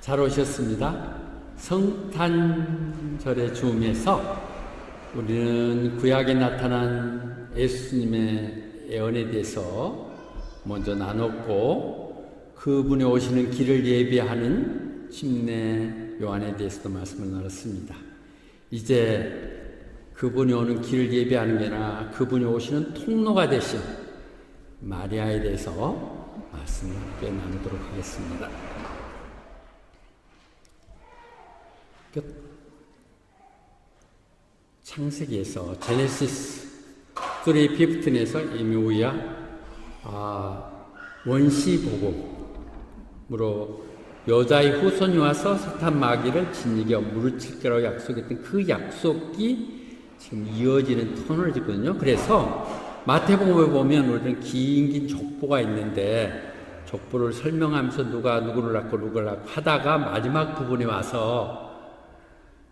잘 오셨습니다. 성탄절의 줌에서 우리는 구약에 나타난 예수님의 예언에 대해서 먼저 나눴고, 그분이 오시는 길을 예비하는 침례 요한에 대해서도 말씀을 나눴습니다. 이제 그분이 오는 길을 예비하는 게 아니라 그분이 오시는 통로가 되신 마리아에 대해서 말씀을 함께 나누도록 하겠습니다. 창세기에서 제네시스 3:15에서 이미 우리가 원시복음으로 여자의 후손이 와서 사탄 마귀를 진이겨 무르칠 거라고 약속했던 그 약속이 지금 이어지는 터널을 짓거든요. 그래서 마태복음에 보면 우리는 긴 족보가 있는데, 족보를 설명하면서 누가 누구를 낳고 누구를 낳고 하다가 마지막 부분에 와서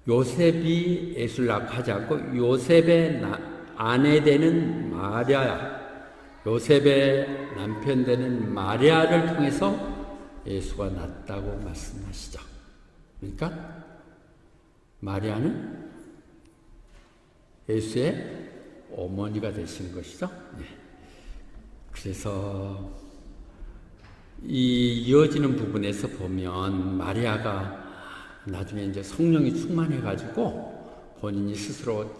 요셉이 예수를 낳고 하지 않고 요셉의 아내 되는 마리아, 요셉의 남편 되는 마리아를 통해서 예수가 낳았다고 말씀하시죠. 그러니까 마리아는 예수의 어머니가 되신 것이죠. 네. 그래서 이 이어지는 부분에서 보면 마리아가 나중에 이제 성령이 충만해가지고 본인이 스스로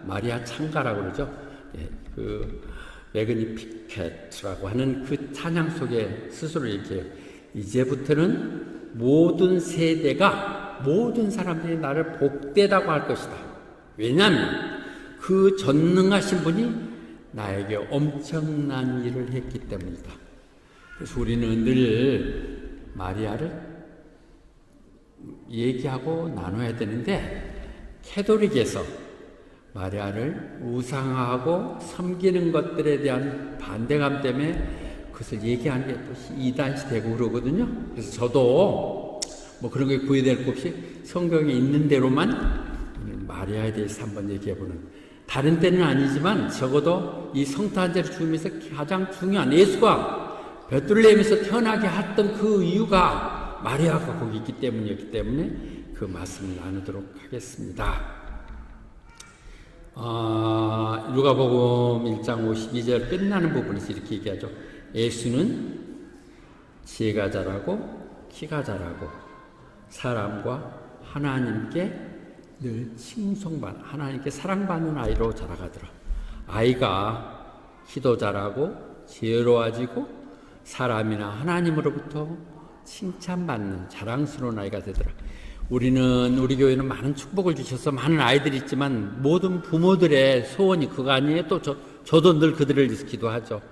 마리아 창가라고 그러죠. 예, 그 매그니피켓라고 하는 그 찬양 속에 스스로 이렇게 이제부터는 모든 세대가, 모든 사람들이 나를 복되다고 할 것이다. 왜냐하면 그 전능하신 분이 나에게 엄청난 일을 했기 때문이다. 그래서 우리는 늘 마리아를 얘기하고 나눠야 되는데, 캐톨릭에서 마리아를 우상화하고 섬기는 것들에 대한 반대감 때문에 그것을 얘기하는 게 또 이단시 되고 그러거든요. 그래서 저도 뭐 그런 게 구애될 것 없이 성경에 있는 대로만 마리아에 대해서 한번 얘기해보는, 다른 때는 아니지만 적어도 이 성탄절 줌에서 가장 중요한, 예수가 베들레헴에서 태어나게 했던 그 이유가 마리아가 거기 있기 때문이었기 때문에 그 말씀을 나누도록 하겠습니다. 누가복음 1장 52절 끝나는 부분에서 이렇게 얘기하죠. 예수는 지혜가 자라고 키가 자라고 사람과 하나님께 늘 칭송받는, 하나님께 사랑받는 아이로 자라가더라. 아이가 키도 자라고 지혜로워지고 사람이나 하나님으로부터 칭찬받는 자랑스러운 아이가 되더라. 우리 교회는 많은 축복을 주셔서 많은 아이들이 있지만 모든 부모들의 소원이 그거 아니에요? 또 저도 늘 그들을 위해서 기도하죠.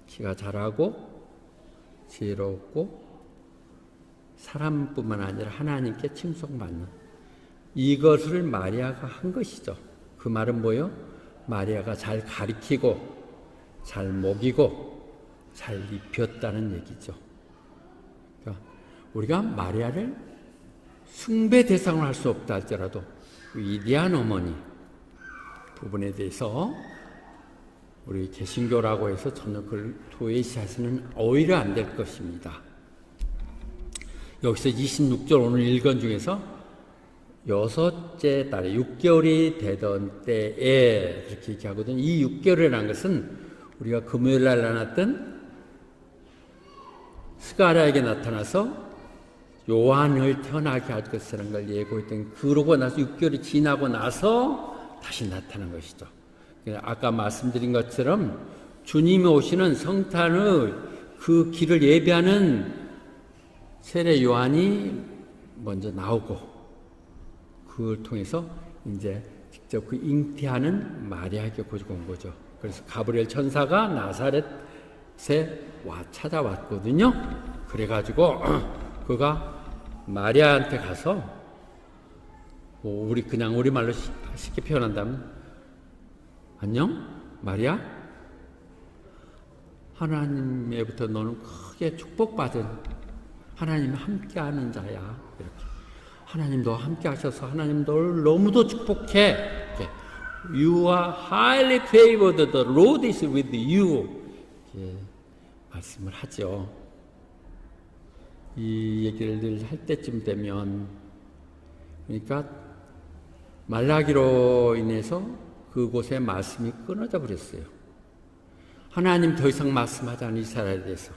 키가 자라고 지혜롭고 사람뿐만 아니라 하나님께 칭송받는, 이것을 마리아가 한 것이죠. 그 말은 뭐예요? 마리아가 잘 가리키고 잘 먹이고 잘 입혔다는 얘기죠. 우리가 마리아를 숭배 대상을 할 수 없다 할지라도 위대한 어머니 부분에 대해서 우리 개신교라고 해서 전혀 그걸 도외시해서는 오히려 안 될 것입니다. 여기서 26절 오늘 읽은 중에서 6째 달에 6개월이 되던 때에 이렇게 얘기하거든요. 이 6개월이라는 것은 우리가 금요일 날 나눴던 스가랴에게 나타나서 요한을 태어나게 할 것이라는 걸 예고했던, 그러고 나서 6개월이 지나고 나서 다시 나타난 것이죠. 아까 말씀드린 것처럼 주님이 오시는 성탄의 그 길을 예비하는 세례 요한이 먼저 나오고, 그걸 통해서 이제 직접 그 잉태하는 마리아에게 고지고 온 거죠. 그래서 가브리엘 천사가 나사렛에 찾아왔거든요. 그래가지고 그가 마리아한테 가서, 그냥 우리말로 쉽게 표현한다면, 안녕 마리아, 하나님에부터 너는 크게 축복받은, 하나님이 함께하는 자야. 이렇게 하나님도 함께하셔서 하나님 너를 너무도 축복해. 이렇게. You are highly favored. The Lord is with you. 이렇게 말씀을 하죠. 이 얘기를 늘 할 때쯤 되면, 그러니까 말라기로 인해서 그곳의 말씀이 끊어져 버렸어요. 하나님 더 이상 말씀하지 않은 이스라엘에 대해서.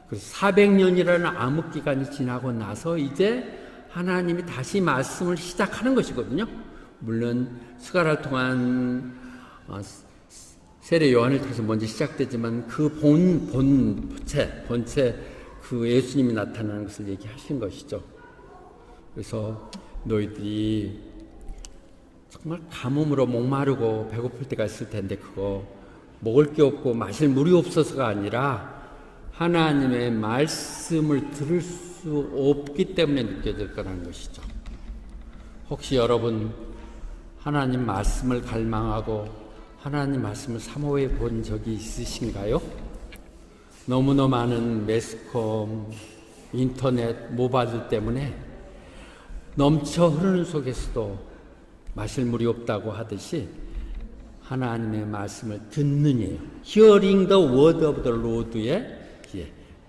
그래서 400년이라는 암흑 기간이 지나고 나서 이제 하나님이 다시 말씀을 시작하는 것이거든요. 물론 스가랴를 통한 세례 요한을 통해서 먼저 시작되지만 그 본체 그 예수님이 나타나는 것을 얘기하신 것이죠. 그래서 너희들이 정말 가뭄으로 목마르고 배고플 때가 있을 텐데 그거 먹을 게 없고 마실 물이 없어서가 아니라 하나님의 말씀을 들을 수 없기 때문에 느껴질 거라는 것이죠. 혹시 여러분 하나님 말씀을 갈망하고 하나님 말씀을 사모해 본 적이 있으신가요? 너무나 많은 매스컴, 인터넷, 모바일 때문에 넘쳐 흐르는 속에서도 마실 물이 없다고 하듯이 하나님의 말씀을 듣느니에요. Hearing the word of the Lord의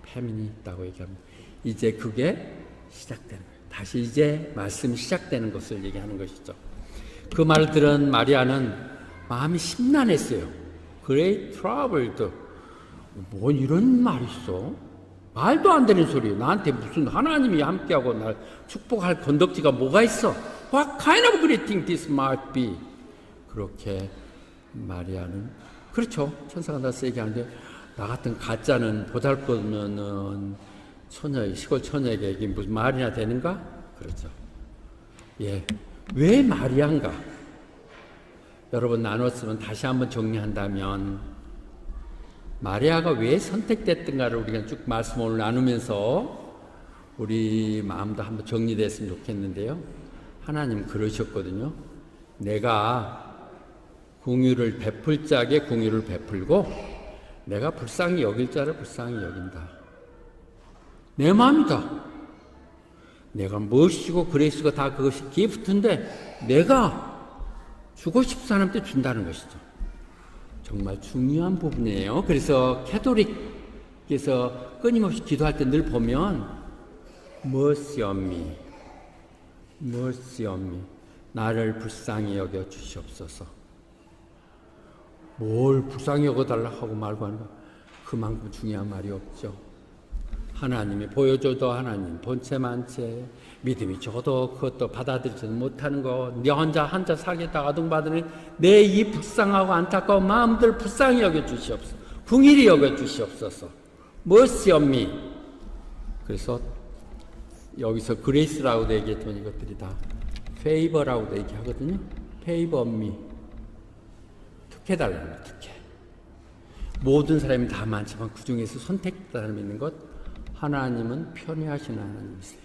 패민이 있다고 얘기합니다. 이제 그게 시작되는 거예요. 다시 이제 말씀이 시작되는 것을 얘기하는 것이죠. 그 말을 들은 마리아는 마음이 심란했어요. Great troubled. 뭐 이런 말이 있어? 말도 안 되는 소리. 나한테 무슨 하나님이 함께하고 날 축복할 건덕지가 뭐가 있어? What kind of greeting this might be? 그렇게 마리아는 그렇죠. 천사가 나서 얘기하는데 나 같은 가짜는 보잘것없는 처녀, 시골 처녀에게 이게 무슨 말이나 되는가? 그렇죠. 예, 왜 마리아인가? 여러분 나눴으면 다시 한번 정리한다면 마리아가 왜 선택됐던가를 우리가 쭉 말씀 오늘 나누면서 우리 마음도 한번 정리됐으면 좋겠는데요. 하나님 그러셨거든요. 내가 공유를 베풀 자에게 공유를 베풀고 내가 불쌍히 여길 자를 불쌍히 여긴다. 내 마음이다. 내가 무엇이고 그레이스가 다 그것이 기프트인데 내가 주고 싶은 사람한테 준다는 것이죠. 정말 중요한 부분이에요. 그래서 캐톨릭에서 끊임없이 기도할 때 늘 보면 mercy on me, mercy on me. 나를 불쌍히 여겨 주시옵소서. 뭘 불쌍히 여겨달라 하고 말고 하는 거 그만큼 중요한 말이 없죠. 하나님이 보여줘도 하나님 본체만체 믿음이 적어도 그것도 받아들이지 못하는 거 네 혼자 살겠다 아둥바드는 내 이 불쌍하고 안타까운 마음들 불쌍히 여겨주시옵소서. 긍휼히 여겨주시옵소서. mercy on me. 그래서 여기서 그레이스라고도 얘기했지만 이것들이 다 favor라고도 얘기하거든요. favor on me. 특혜달라는 것, 특혜. 모든 사람이 다 많지만 그 중에서 선택받는 있는 것 하나님은 편애하시는 하나님이세요.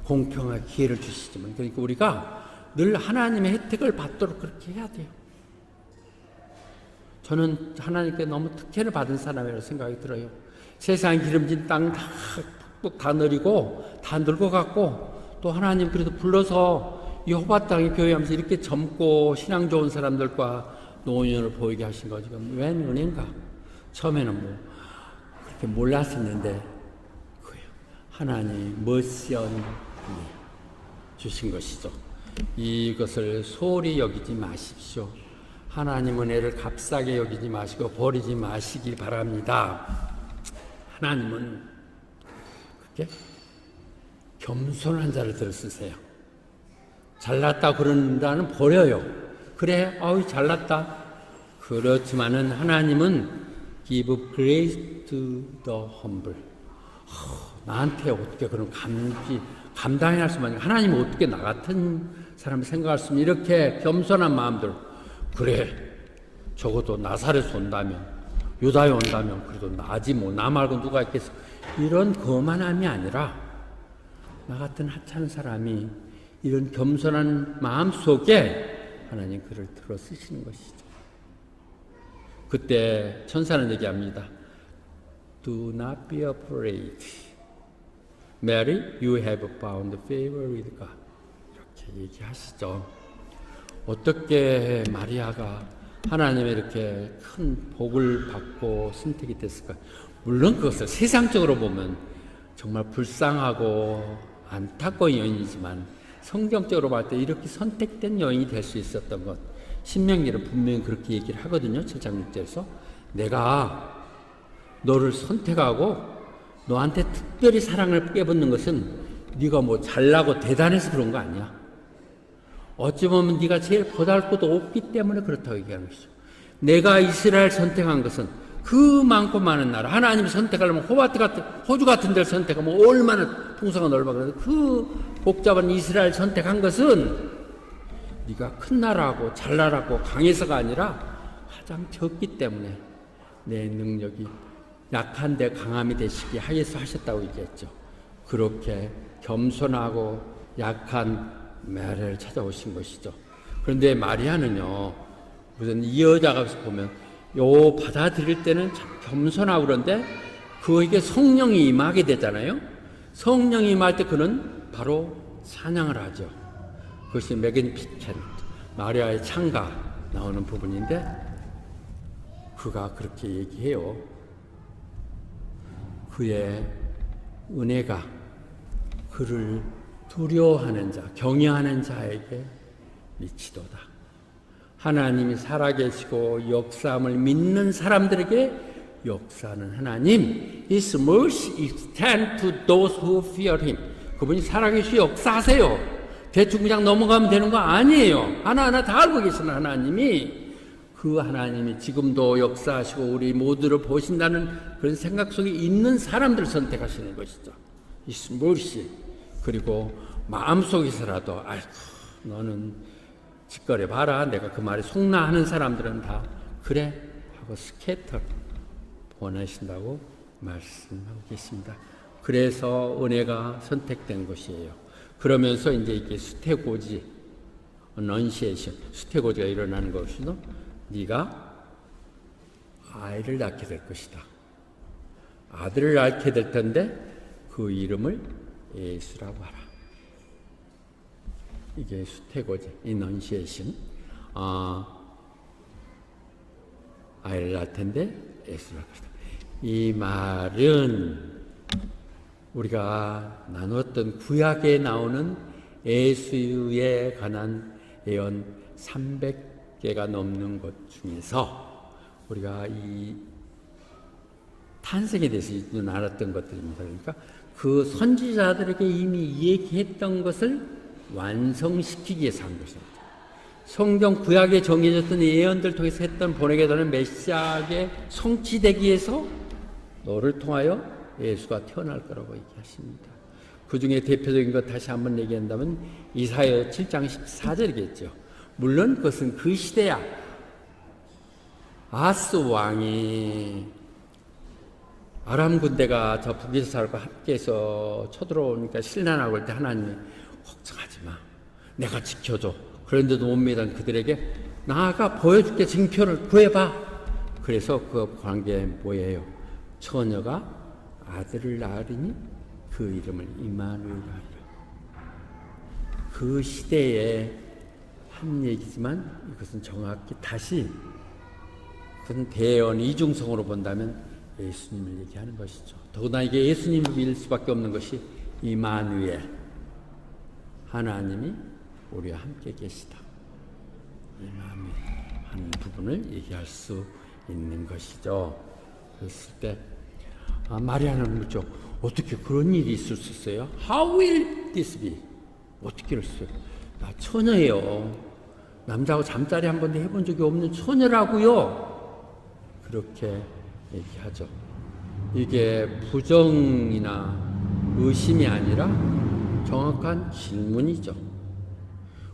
공평하게 기회를 주시지만 그러니까 우리가 늘 하나님의 혜택을 받도록 그렇게 해야 돼요. 저는 하나님께 너무 특혜를 받은 사람이라고 생각이 들어요. 세상 기름진 땅 다 푹푹 다 누리고 다 늙어갔고 또 하나님 그래도 불러서 이 호바 땅에 교회하면서 이렇게 젊고 신앙 좋은 사람들과 노년을 보이게 하신 거 지금 웬 은혜인가? 처음에는 뭐 그렇게 몰랐었는데 그래요. 하나님 머시언 주신 것이죠. 이것을 소홀히 여기지 마십시오. 하나님 은혜를 값싸게 여기지 마시고 버리지 마시기 바랍니다. 하나님은 그렇게 겸손한 자를 들으세요. 잘났다 그런다는 버려요. 그래, 어우 잘났다. 그렇지만은 하나님은 give grace to the humble. 나한테 어떻게 그런 감당해 할 수만 있는 하나님은 어떻게 나 같은 사람을 생각할 수 있는 이렇게 겸손한 마음들. 그래, 적어도 나사렛 온다면 유다에 온다면 그래도 나지 뭐 나 말고 누가 있겠어. 이런 거만함이 아니라 나 같은 하찮은 사람이 이런 겸손한 마음 속에 하나님 그를 들어 쓰시는 것이죠. 그때 천사는 얘기합니다. Do not be afraid. Mary, you have found favor with God. 이렇게 얘기하시죠. 어떻게 마리아가 하나님의 이렇게 큰 복을 받고 선택이 됐을까? 물론 그것을 세상적으로 보면 정말 불쌍하고 안타까운 여인이지만 성경적으로 봤을 때 이렇게 선택된 여인이 될 수 있었던 것, 신명기는 분명히 그렇게 얘기를 하거든요. 7장 6절에서 내가 너를 선택하고 너한테 특별히 사랑을 깨붓는 것은 네가 뭐 잘나고 대단해서 그런 거 아니야. 어찌 보면 네가 제일 보잘것도 없기 때문에 그렇다고 얘기하는 것이죠. 내가 이스라엘 선택한 것은 그 많고 많은 나라, 하나님이 선택하려면 호주 같은 데를 선택하면 얼마나 풍성한 넓어. 그 복잡한 이스라엘 선택한 것은 네가 큰 나라고 잘나라고 강해서가 아니라 가장 적기 때문에 내 능력이 약한데 강함이 되시기 하여서 하셨다고 얘기했죠. 그렇게 겸손하고 약한 마리아를 찾아오신 것이죠. 그런데 마리아는요, 무슨 이 여자가 보면 요 받아들일 때는 참 겸손하고 그런데 그에게 성령이 임하게 되잖아요. 성령이 임할 때 그는 바로 찬양을 하죠. 그것이 매그니피켄트, 마리아의 창가 나오는 부분인데 그가 그렇게 얘기해요. 그의 은혜가 그를 두려워하는 자, 경외하는 자에게 미치도다. 하나님이 살아계시고 역사함을 믿는 사람들에게 역사하는 하나님, His mercy extends to those who fear Him. 그분이 살아계시고 역사하세요. 대충 그냥 넘어가면 되는 거 아니에요. 하나하나 다 알고 계시는 하나님이, 그 하나님이 지금도 역사하시고 우리 모두를 보신다는 그런 생각 속에 있는 사람들을 선택하시는 것이죠. His mercy. 그리고 마음속에서라도 아이고 너는 짓거려 봐라, 내가 그 말에 속나하는 사람들은 다 그래 하고 스캐터 보내신다고 말씀하고 계십니다. 그래서 은혜가 선택된 것이에요. 그러면서 이제 이게 수태고지, 넌시에이션, 수태고지가 일어나는 것이죠. 네가 아이를 낳게 될 것이다. 아들을 낳게 될 텐데 그 이름을 예수라고 하라. 이게 수태고지, 이넌시에이션. 아이를 낳을 텐데 예수라고 하라. 이 말은 우리가 나누었던 구약에 나오는 예수에 관한 예언 300개가 넘는 것 중에서 우리가 이 탄생에 대해서 알았던 것들입니다. 그러니까 그 선지자들에게 이미 얘기했던 것을 완성시키기 위해서 한 것입니다. 성경 구약에 정해졌던 예언들 통해서 했던 보내게 되는 메시아에게 성취되기 위해서 너를 통하여 예수가 태어날 거라고 얘기하십니다. 그 중에 대표적인 것 다시 한번 얘기한다면 이사야 7장 14절이겠죠. 물론 그것은 그 시대야. 아스 왕이 아람 군대가 저 북이스라엘과 함께해서 쳐들어오니까 신난하고 할 때 하나님이 걱정하지 마, 내가 지켜줘. 그런데도 못 믿은 그들에게 나아가 보여줄게, 징표를 구해봐. 그래서 그 관계에 뭐예요? 처녀가 아들을 낳으리니 그 이름을 임마누엘이라 하리라. 그 시대에 한 얘기지만 이것은 정확히 다시 그것은 대언 이중성으로 본다면 예수님을 얘기하는 것이죠. 더구나 이게 예수님을 믿을 수밖에 없는 것이 임마누엘, 하나님이 우리와 함께 계시다. 임마누엘 하는 부분을 얘기할 수 있는 것이죠. 그랬을 때 마리아는 묻죠. 어떻게 그런 일이 있을 수 있어요? How will this be? 어떻게 했어요? 나 처녀예요. 남자하고 잠자리 한 번도 해본 적이 없는 처녀라고요. 그렇게 얘기하죠. 이게 부정이나 의심이 아니라 정확한 질문이죠.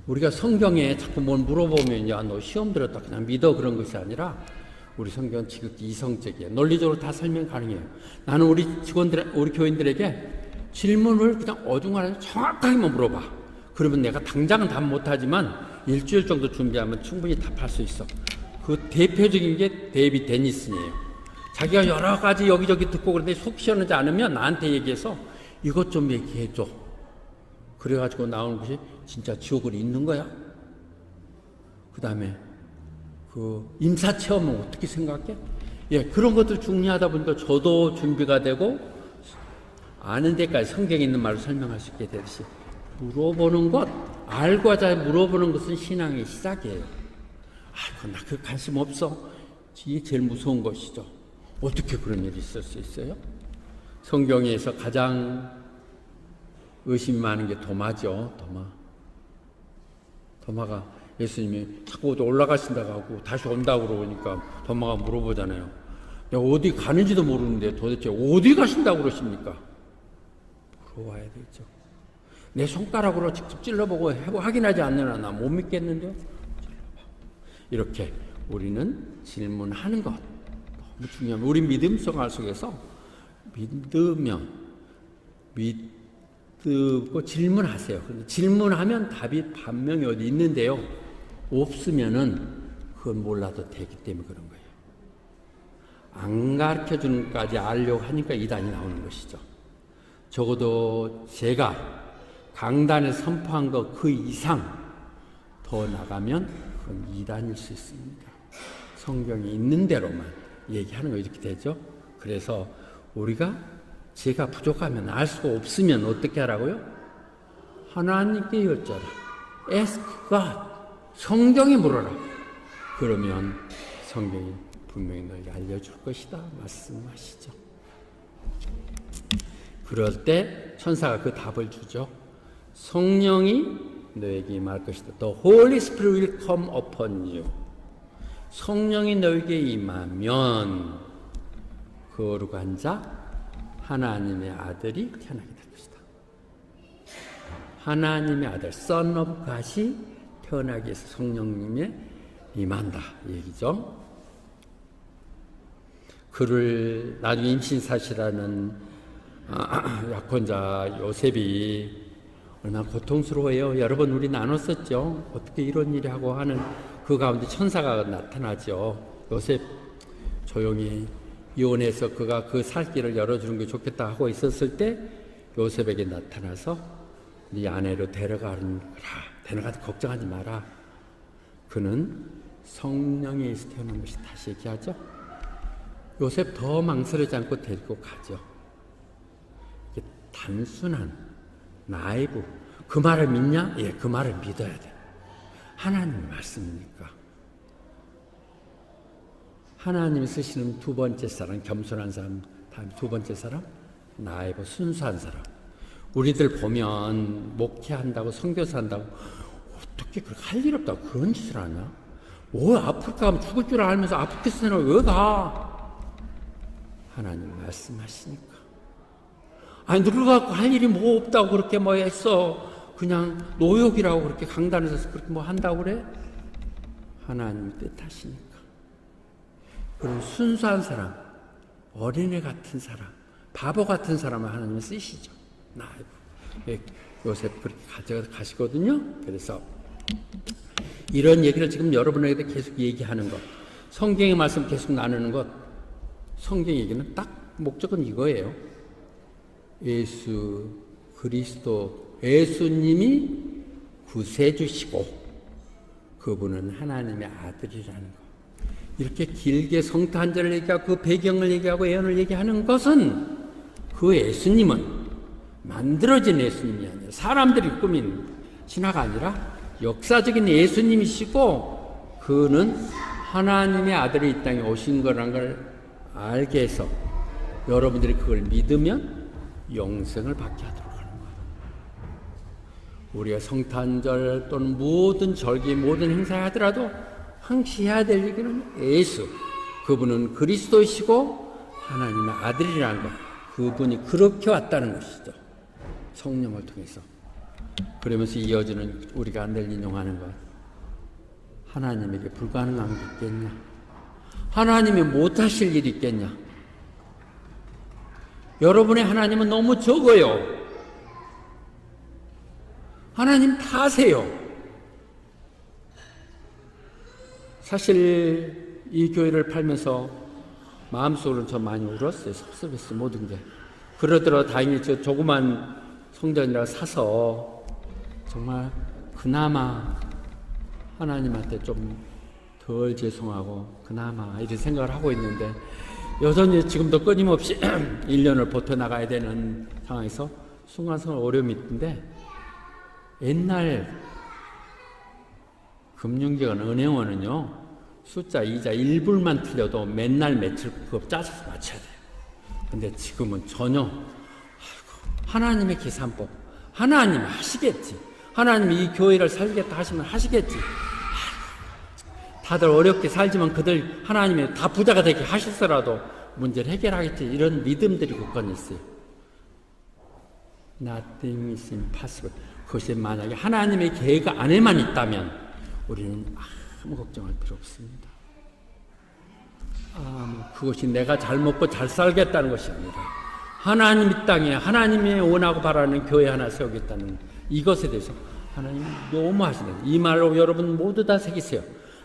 우리가 성경에 자꾸 뭘 물어보면 야, 너 시험 들었다 그냥 믿어, 그런 것이 아니라 우리 성경은 지극히 이성적이에요. 논리적으로 다 설명 가능해요. 나는 우리 직원들, 우리 교인들에게 질문을 그냥 어중간하게 정확하게만 물어봐. 그러면 내가 당장은 답 못하지만 일주일 정도 준비하면 충분히 답할 수 있어. 그 대표적인 게 데이비 데니슨이에요. 자기가 여러 가지 여기저기 듣고 그런데 속 시원하지 않으면 나한테 얘기해서 이것 좀 얘기해줘. 그래가지고 나오는 것이 진짜 지옥을 있는 거야. 그 다음에 그 임사 체험은 어떻게 생각해? 예, 그런 것들 중요하다 보니까 저도 준비가 되고 아는 데까지 성경에 있는 말로 설명할 수 있게 되듯이 물어보는 것, 알고자 물어보는 것은 신앙의 시작이에요. 나 그 관심 없어. 이게 제일 무서운 것이죠. 어떻게 그런 일이 있을 수 있어요? 성경에서 가장 의심이 많은 게 도마죠. 도마가 예수님이 자꾸 올라가신다고 하고 다시 온다고 그러니까 도마가 물어보잖아요. 내가 어디 가는지도 모르는데 도대체 어디 가신다고 그러십니까? 물어봐야 되죠. 내 손가락으로 직접 찔러보고 확인하지 않는 한 나 못 믿겠는데요. 이렇게 우리는 질문하는 것 너무 중요합니다. 우리 믿음 생활 속에서 믿고 질문하세요. 근데 질문하면 답이 분명히 어디 있는데요. 없으면은 그건 몰라도 되기 때문에 그런 거예요. 안 가르쳐 주는 것까지 알려고 하니까 이단이 나오는 것이죠. 적어도 제가 강단에 선포한 것 그 이상 더 나가면 그건 이단일 수 있습니다. 성경이 있는 대로만 얘기하는 거 이렇게 되죠. 그래서 우리가 제가 부족하면 알 수가 없으면 어떻게 하라고요? 하나님께 여쭤라. Ask God. 성경에 물어라. 그러면 성경이 분명히 너에게 알려줄 것이다 말씀하시죠. 그럴 때 천사가 그 답을 주죠. 성령이 너에게 임할 것이다. The Holy Spirit will come upon you. 성령이 너에게 임하면 거룩한 자 하나님의 아들이 태어나게 될 것이다. 하나님의 아들 Son of God이 태어나기 위해서 성령님의 임한다 얘기죠. 그를 나중에 임신사시라는 약혼자 요셉이 얼마나 고통스러워요. 여러 번 우리 나눴었죠. 어떻게 이런 일이 하고 하는 그 가운데 천사가 나타나죠. 요셉 조용히 이혼해서 그가 그 살 길을 열어주는 게 좋겠다 하고 있었을 때 요셉에게 나타나서 네 아내로 데려가라. 걱정하지 마라. 그는 성령에서 태어난 것이 다시 얘기하죠. 요셉 더 망설이지 않고 데리고 가죠. 이게 단순한 나이브. 그 말을 믿냐? 예, 그 말을 믿어야 돼. 하나님 말씀이니까. 하나님이 쓰시는 두 번째 사람, 겸손한 사람, 다음 두 번째 사람, 나이브, 순수한 사람. 우리들 보면 목회한다고 선교사 한다고 어떻게 그렇게 할 일 없다고 그런 짓을 하냐? 아프리카 가면 죽을 줄 알면서 아프리카스탄을 왜 가? 하나님 말씀하시니까. 늙어갖고 할 일이 뭐 없다고 그렇게 뭐 했어. 그냥 노역이라고 그렇게 강단에서 그렇게 뭐 한다고 그래? 하나님 뜻하시니까. 그런 순수한 사람, 어린애 같은 사람, 바보 같은 사람을 하나님이 쓰시죠. 요셉 그렇게 가시거든요. 그래서 이런 얘기를 지금 여러분에게 계속 얘기하는 것, 성경의 말씀 계속 나누는 것, 성경 얘기는 딱 목적은 이거예요. 예수 그리스도, 예수님이 구세주시고 그분은 하나님의 아들이라는 것. 이렇게 길게 성토 한 절을 얘기하고 그 배경을 얘기하고 예언을 얘기하는 것은 그 예수님은 만들어진 예수님이 아니라 사람들이 꾸민 신화가 아니라 역사적인 예수님이시고 그는 하나님의 아들이 이 땅에 오신 거라는 걸 알게 해서 여러분들이 그걸 믿으면 영생을 받게 하도록 하는 거예요. 우리가 성탄절 또는 모든 절기 모든 행사를 하더라도 항시 해야 될 얘기는 예수, 그분은 그리스도이시고 하나님의 아들이라는 것, 그분이 그렇게 왔다는 것이죠. 성령을 통해서. 그러면서 이어지는 우리가 늘 인용하는 것, 하나님에게 불가능한 게 있겠냐? 하나님이 못하실 일이 있겠냐? 여러분의 하나님은 너무 적어요. 하나님 다 아세요. 사실 이 교회를 팔면서 마음속으로는 저 많이 울었어요. 섭섭했어요. 모든 게. 그러더라도 다행히 저 조그만 성전이라 사서 정말 그나마 하나님한테 좀 덜 죄송하고 그나마 이런 생각을 하고 있는데 여전히 지금도 끊임없이 1년을 버텨나가야 되는 상황에서 순간순간 어려움이 있던데, 옛날 금융기관 은행원은요, 숫자 이자 1불만 틀려도 맨날 며칠 그거 짜서 맞춰야 돼요. 근데 지금은 전혀, 하나님의 계산법, 하나님 하시겠지. 하나님이 이 교회를 살겠다 하시면 하시겠지. 다들 어렵게 살지만 그들 하나님이 다 부자가 되게 하실서라도 문제를 해결하겠지. 이런 믿음들이 굳건히 있어요. Nothing is impossible. 그것이 만약에 하나님의 계획 안에만 있다면 우리는 아무 걱정할 필요 없습니다. 그것이 내가 잘 먹고 잘 살겠다는 것이 아니라 하나님 이 땅에 하나님이 원하고 바라는 교회 하나 세우겠다는 이것에 대해서 하나님이 너무 하시는, 이 말로 여러분 모두 다 새기세요.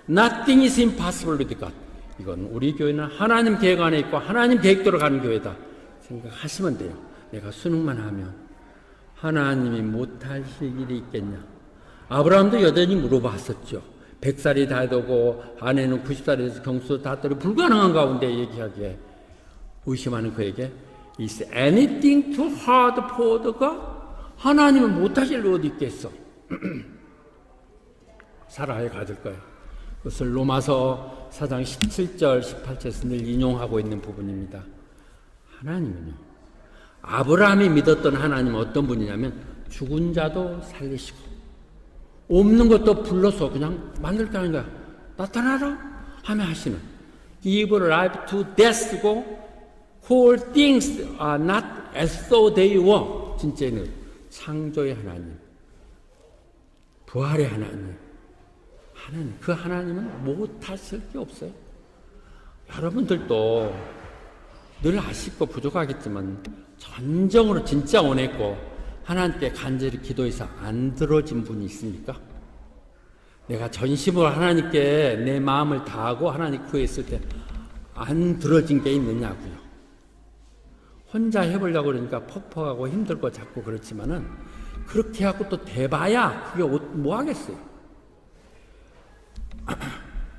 Nothing is impossible with God. 이건 우리 교회는 하나님 계획 안에 있고 하나님 계획대로 가는 교회다 생각하시면 돼요. 내가 수능만 하면 하나님이 못하실 일이 있겠냐. 아브라함도 여전히 물어봤었죠. 100살이 다 되고 아내는 90살에서 경수도 다 떨어 불가능한 가운데 얘기하기에 의심하는 그에게 Is anything too hard for the God? 하나님은 못하실 일 어디 있겠어. 살아야 가질 거예요. 그것을 로마서 4장 17절 18절에서 늘 인용하고 있는 부분입니다. 하나님은요, 아브라함이 믿었던 하나님은 어떤 분이냐면 죽은 자도 살리시고 없는 것도 불러서 그냥 만들게 하는 거야. 나타나라 하며 하시는, Give life to death고 All things are not as though they were. 진짜는 창조의 하나님, 부활의 하나님, 그 하나님은 못하실 게 없어요. 여러분들도 늘 아쉽고 부족하겠지만 전정으로 진짜 원했고 하나님께 간절히 기도해서 안 들어진 분이 있습니까? 내가 전심으로 하나님께 내 마음을 다하고 하나님 구했을 때 안 들어진 게 있느냐고요. 혼자 해보려고 그러니까 퍽퍽하고 힘들고 자꾸 그렇지만은 그렇게 하고 또 대봐야 그게 뭐 하겠어요.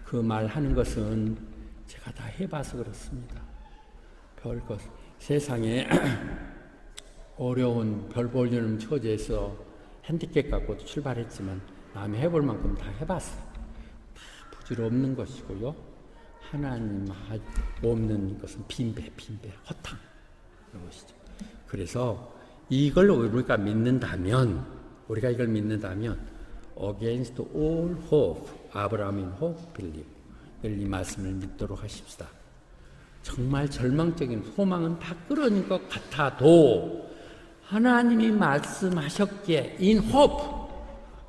그 말 하는 것은 제가 다 해봐서 그렇습니다. 별것, 세상에 어려운 별 보려는 처지에서 핸디캡 갖고 출발했지만 남이 해볼 만큼 다 해봤어요. 다 부질없는 것이고요. 하나님 없는 것은 빈배, 허탕. 것이죠. 그래서 이걸 우리가 믿는다면, against all hope, 아브라함인 hope, believe. 늘 이 말씀을 믿도록 하십시다. 정말 절망적인 소망은 다 끊어진 것 같아도 하나님이 말씀하셨기에 in hope,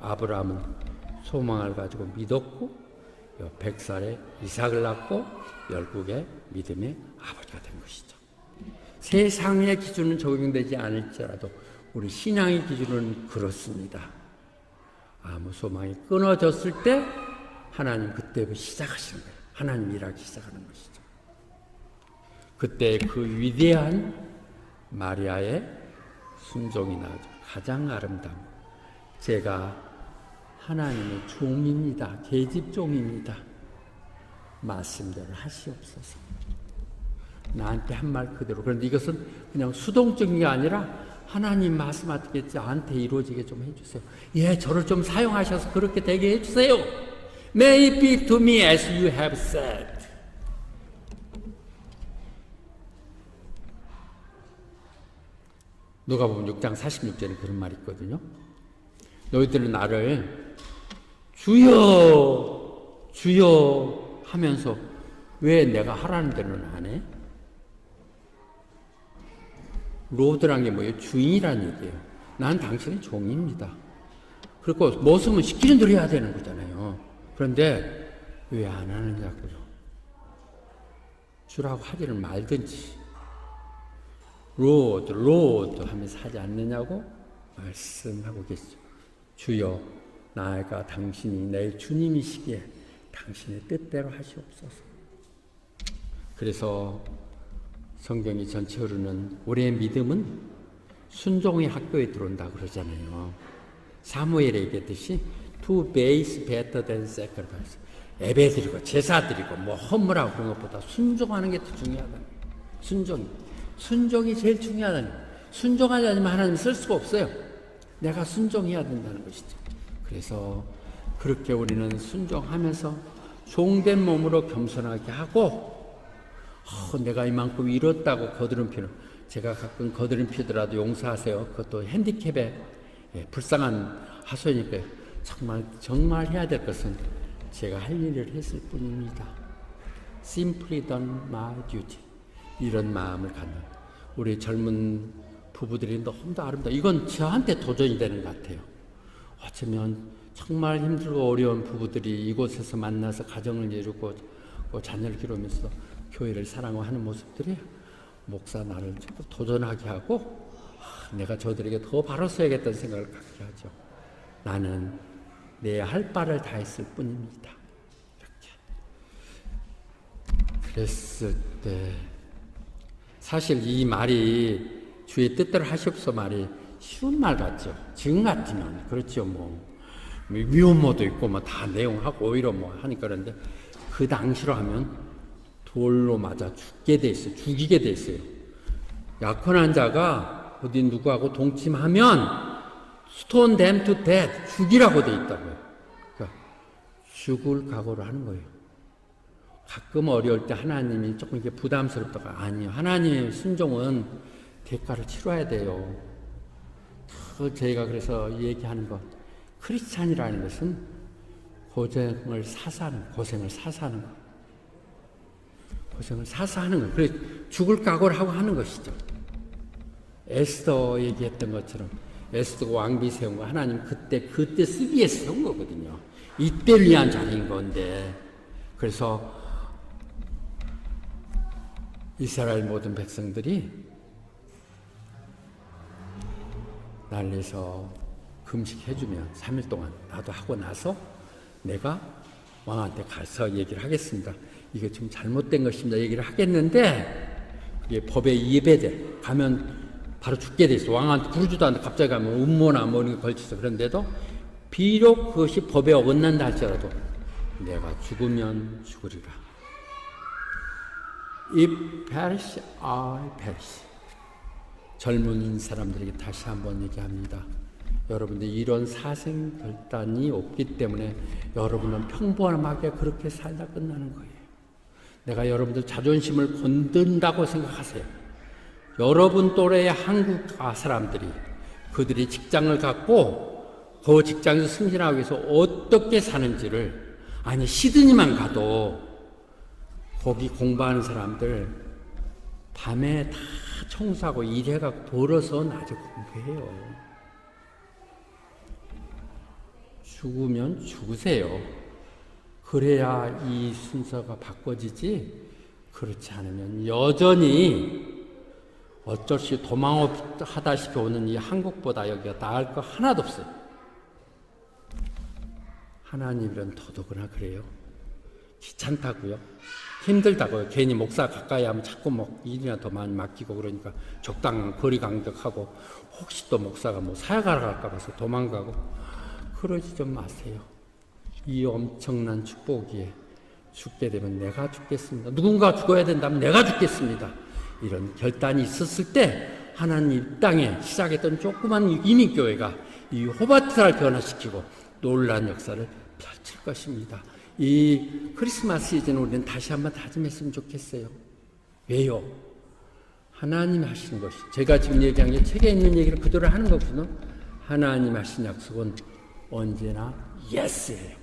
아브라함은 소망을 가지고 믿었고 100살에 이삭을 낳고 열국의 믿음의 아버지가 된 것이죠. 세상의 기준은 적용되지 않을지라도 우리 신앙의 기준은 그렇습니다. 아무 소망이 끊어졌을 때 하나님 그때부터 시작하시는 거예요. 하나님 일하기 시작하는 것이죠. 그때 그 위대한 마리아의 순종이 나오죠. 가장 아름다운, 제가 하나님의 종입니다. 계집종입니다. 말씀대로 하시옵소서. 나한테 한 말 그대로. 그런데 이것은 그냥 수동적인 게 아니라 하나님 말씀하겠지, 나한테 이루어지게 좀 해주세요. 예, 저를 좀 사용하셔서 그렇게 되게 해주세요. May it be to me as you have said. 누가복음 6장 46절에 그런 말이 있거든요. 너희들은 나를 주여 주여 하면서 왜 내가 하라는 대로는 안 해? 로드란 게 뭐예요? 주인이라는 얘기예요. 난 당신의 종입니다. 그리고 뭐으면 시키는 대로 해야 되는 거잖아요. 그런데 왜 안 하느냐고요. 주라고 하기를 말든지 로드 하면서 하지 않느냐고 말씀하고 계시죠. 주여, 나가 당신이 내 주님이시기에 당신의 뜻대로 하시옵소서. 그래서 성경이 전체 흐르는 우리의 믿음은 순종의 학교에 들어온다고 그러잖아요. 사무엘에 얘기했듯이 to obey is better than sacrifice. 예배 드리고 제사 드리고 뭐 헌물하고 그런 것보다 순종하는 게 더 중요하다. 순종이 제일 중요하다는 거예요. 순종하지 않으면 하나님 쓸 수가 없어요. 내가 순종해야 된다는 것이죠. 그래서 그렇게 우리는 순종하면서 종된 몸으로 겸손하게 하고, 내가 이만큼 잃었다고 거드름 피는, 제가 가끔 거드름 피더라도 용서하세요. 그것도 핸디캡에 불쌍한 하소니까 정말 해야 될 것은 제가 할 일을 했을 뿐입니다. Simply done my duty. 이런 마음을 갖는 우리 젊은 부부들이 너무도 아름다워. 이건 저한테 도전이 되는 것 같아요. 어쩌면 정말 힘들고 어려운 부부들이 이곳에서 만나서 가정을 이루고 자녀를 기르면서 교회를 사랑하고 하는 모습들이 목사 나를 자꾸 도전하게 하고 내가 저들에게 더 바로 서야겠다는 생각을 갖게 하죠. 나는 내 할 바를 다 했을 뿐입니다. 이렇게 그랬을 때 사실 이 말이 주의 뜻대로 하시옵소서 말이 쉬운 말 같죠. 지금 같으면 그렇죠. 미혼모도 있고 다 내용하고 오히려 하니까. 그런데 그 당시로 하면 돌로 맞아 죽이게 돼 있어요. 약혼한 자가 어디 누구하고 동침하면 stone them to death, 죽이라고 돼 있다고요. 그러니까 죽을 각오를 하는 거예요. 가끔 어려울 때 하나님이 조금 이게 부담스럽다가 아니요. 하나님의 순종은 대가를 치러야 돼요. 저희가 그래서 얘기하는 것, 크리스찬이라는 것은 고생을 사서 하는 거. 고생을 사서 하는 거. 그래서 죽을 각오를 하고 하는 것이죠. 에스더 얘기했던 것처럼 에스더가 왕비 세운 거 하나님 그때 쓰기 위해서 세운 거거든요. 이때를 위한 자리인 건데. 그래서 이스라엘 모든 백성들이 날려서 금식해주면 3일 동안 나도 하고 나서 내가 왕한테 가서 얘기를 하겠습니다. 이게 좀 잘못된 것입니다. 얘기를 하겠는데 그게 법에 예배돼. 가면 바로 죽게 돼 있어. 왕한테 부르지도 않는데 갑자기 가면 음모나 이런 게 걸쳐서. 그런데도 비록 그것이 법에 어긋난다 할지라도 내가 죽으면 죽으리라. If perish, I perish. 젊은 사람들에게 다시 한번 얘기합니다. 여러분들 이런 사생 결단이 없기 때문에 여러분은 평범하게 그렇게 살다 끝나는 거예요. 내가 여러분들 자존심을 건든다고 생각하세요. 여러분 또래의 한국 사람들이 그들이 직장을 갖고 그 직장에서 승진하기 위해서 어떻게 사는지를 시드니만 가도 거기 공부하는 사람들 밤에 다 청소하고 일해갖고 돌아서 낮에 공부해요. 죽으면 죽으세요. 그래야 이 순서가 바꿔지지. 그렇지 않으면 여전히 어쩔 수 없이 도망하다시피 오는 이 한국보다 여기가 나을 거 하나도 없어요. 하나님이란 더더구나 그래요. 귀찮다고요. 힘들다고요. 괜히 목사 가까이 하면 자꾸 일이나 더 많이 맡기고 그러니까 적당한 거리 간격하고 혹시 또 목사가 사역하러 갈까 봐서 도망가고 그러지 좀 마세요. 이 엄청난 축복이에 죽게 되면 내가 죽겠습니다. 누군가 죽어야 된다면 내가 죽겠습니다. 이런 결단이 있었을 때 하나님 땅에 시작했던 조그만 이민교회가 이 호바트를 변화시키고 놀라운 역사를 펼칠 것입니다. 이 크리스마스 시즌 우리는 다시 한번 다짐했으면 좋겠어요. 왜요? 하나님이 하시는 것이 제가 지금 얘기한 게 책에 있는 얘기를 그대로 하는 거거든요. 하나님 하신 약속은 언제나 예스예요.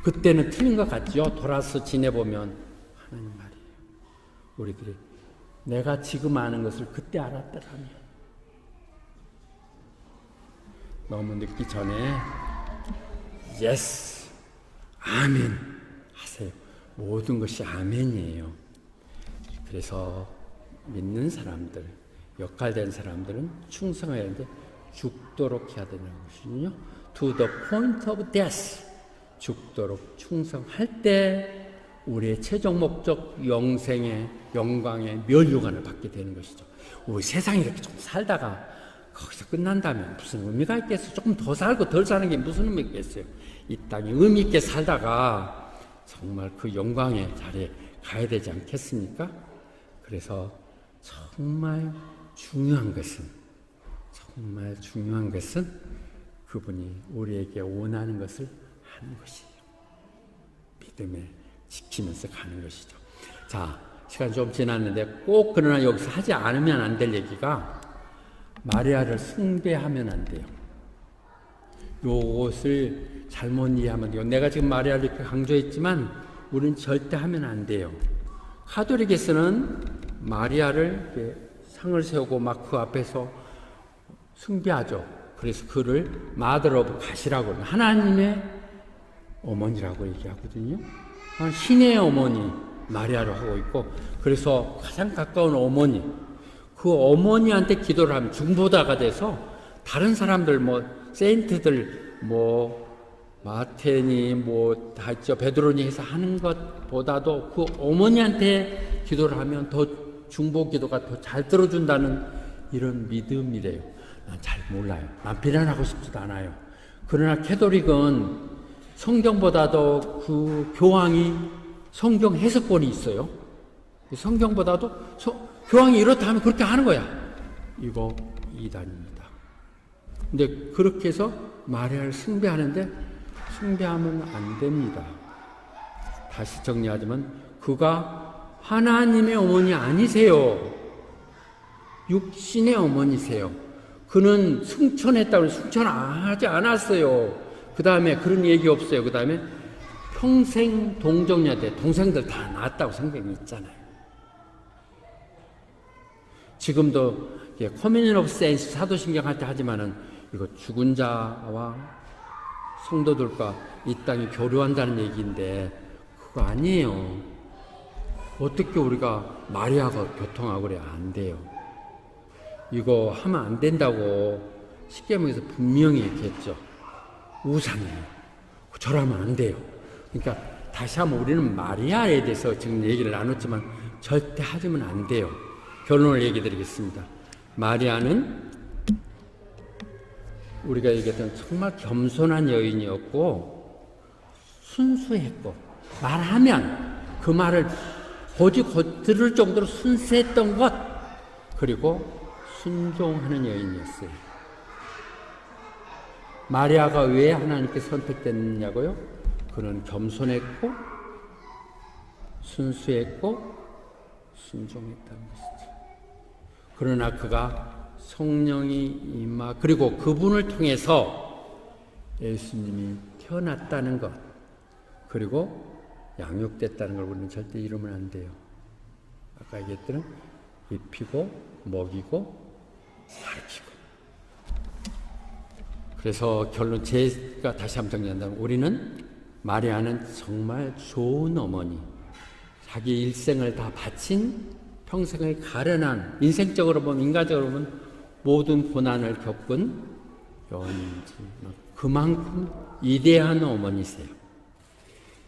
그때는 틀린 것 같죠. 돌아서 지내보면 하나님 말이에요. 우리들이 내가 지금 아는 것을 그때 알았더라면 너무 늦기 전에 예스 아멘 하세요. 모든 것이 아멘이에요. 그래서 믿는 사람들, 역할된 사람들은 충성해야 하는데 죽도록 해야 되는 것이군요. To the point of death. 죽도록 충성할 때 우리의 최종 목적 영생의 영광의 멸류관을 받게 되는 것이죠. 우리 세상에 이렇게 좀 살다가 거기서 끝난다면 무슨 의미가 있겠어요? 조금 더 살고 덜 사는 게 무슨 의미가 있겠어요? 이 땅에 의미 있게 살다가 정말 그 영광의 자리에 가야 되지 않겠습니까? 그래서 정말 중요한 것은 그분이 우리에게 원하는 것을 하는 것이에요. 믿음에 지키면서 가는 것이죠. 자, 시간 좀 지났는데 꼭 그러나 여기서 하지 않으면 안 될 얘기가 마리아를 숭배하면 안 돼요. 요것을 잘못 이해하면 돼요. 내가 지금 마리아를 이렇게 강조했지만 우리는 절대 하면 안 돼요. 카톨릭에서는 마리아를 이렇게 상을 세우고 막 그 앞에서 숭배하죠. 그래서 그를 Mother of God이라고 하나님의 어머니라고 얘기하거든요. 신의 어머니 마리아로 하고 있고, 그래서 가장 가까운 어머니, 그 어머니한테 기도를 하면 중보자가 돼서 다른 사람들 뭐 세인트들 뭐 마테니 뭐 다 있죠, 베드로니 해서 하는 것보다도 그 어머니한테 기도를 하면 더 중보 기도가 더 잘 들어준다는 이런 믿음이래요. 난 잘 몰라요. 난 비난하고 싶지도 않아요. 그러나 캐톨릭은 성경보다도 그 교황이 성경 해석본이 있어요. 성경보다도 교황이 이렇다 하면 그렇게 하는 거야. 이거 이단입니다. 근데 그렇게 해서 마리아를 숭배하는데 숭배하면 안 됩니다. 다시 정리하자면 그가 하나님의 어머니 아니세요. 육신의 어머니세요. 그는 승천했다고 승천하지 않았어요. 그 다음에 그런 얘기 없어요. 그 다음에 평생 동정녀들, 동생들 다 낳았다고 성경이 있잖아요. 지금도 커뮤니언 오브 세인스 사도신경 할 때 하지만은 이거 죽은 자와 성도들과 이 땅이 교류한다는 얘기인데 그거 아니에요. 어떻게 우리가 마리아가 교통하고 그래? 안 돼요. 이거 하면 안 된다고 십계명에서 분명히 얘기했죠. 우상이에요. 저러면 안 돼요. 그러니까 다시 한번 우리는 마리아에 대해서 지금 얘기를 나눴지만 절대 하지면 안 돼요. 결론을 얘기 드리겠습니다. 마리아는 우리가 얘기했던 정말 겸손한 여인이었고 순수했고 말하면 그 말을 고지 들을 정도로 순수했던 것, 그리고 순종하는 여인이었어요. 마리아가 왜 하나님께 선택됐느냐고요? 그는 겸손했고 순수했고 순종했다는 것이죠. 그러나 그가 성령이 임하, 그리고 그분을 통해서 예수님이 태어났다는 것, 그리고 양육됐다는 걸 우리는 절대 잃으면 안 돼요. 아까 얘기했던 입히고 먹이고 가르치고. 그래서 결론 제가 다시 한번 정리한다면 우리는 마리아는 정말 좋은 어머니, 자기 일생을 다 바친, 평생을 가련한, 인생적으로 보면 인간적으로 보면 모든 고난을 겪은 여인이지 그만큼 위대한 어머니세요.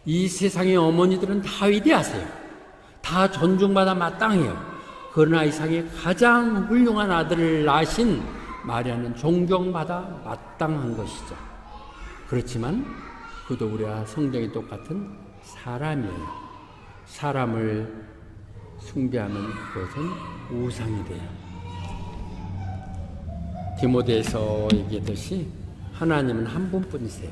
이 세상의 어머니들은 다 위대하세요. 다 존중받아 마땅해요. 그러나 이 세상에 가장 훌륭한 아들을 낳으신 마리아는 존경받아 마땅한 것이죠. 그렇지만 그도 우리와 성경이 똑같은 사람이에요. 사람을 숭배하면 그것은 우상이 돼요. 디모데에서 얘기했듯이 하나님은 한 분뿐이세요.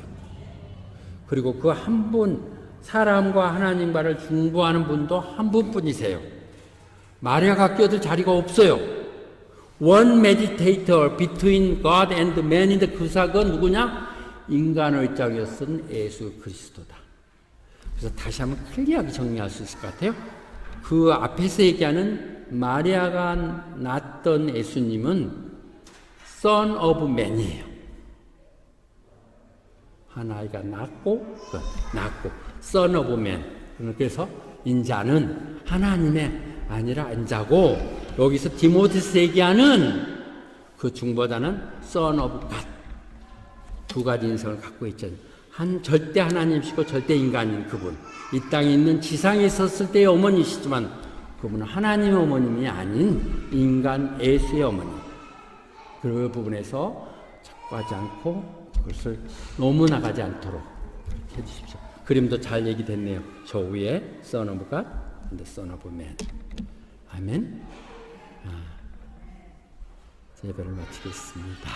그리고 그 한 분, 사람과 하나님과를 중보하는 분도 한 분뿐이세요. 마리아가 끼어들 자리가 없어요. One mediator between God and man인데 그 사건 누구냐? 인간의 입장에서 쓴 예수 그리스도다. 그래서 다시 한번 클리어하게 정리할 수 있을 것 같아요. 그 앞에서 얘기하는 마리아가 낳았던 예수님은 Son of Man이에요. 한 아이가 낳고 Son of Man. 그래서 인자는 하나님의 아니라 인자고, 여기서 디모데서 얘기하는 그 중보자는 Son of God. 두 가지 인성을 갖고 있잖아요. 한 절대 하나님이시고 절대 인간인 그분. 이 땅에 있는 지상에 있었을 때의 어머니시지만 그분은 하나님의 어머님이 아닌 인간 예수의 어머니. 그 부분에서 착각하지 않고 그것을 너무 나가지 않도록 해주십시오. 그림도 잘 얘기됐네요. 저 위에 Son of God and the Son of Man. 아멘. 예배를 마치겠습니다.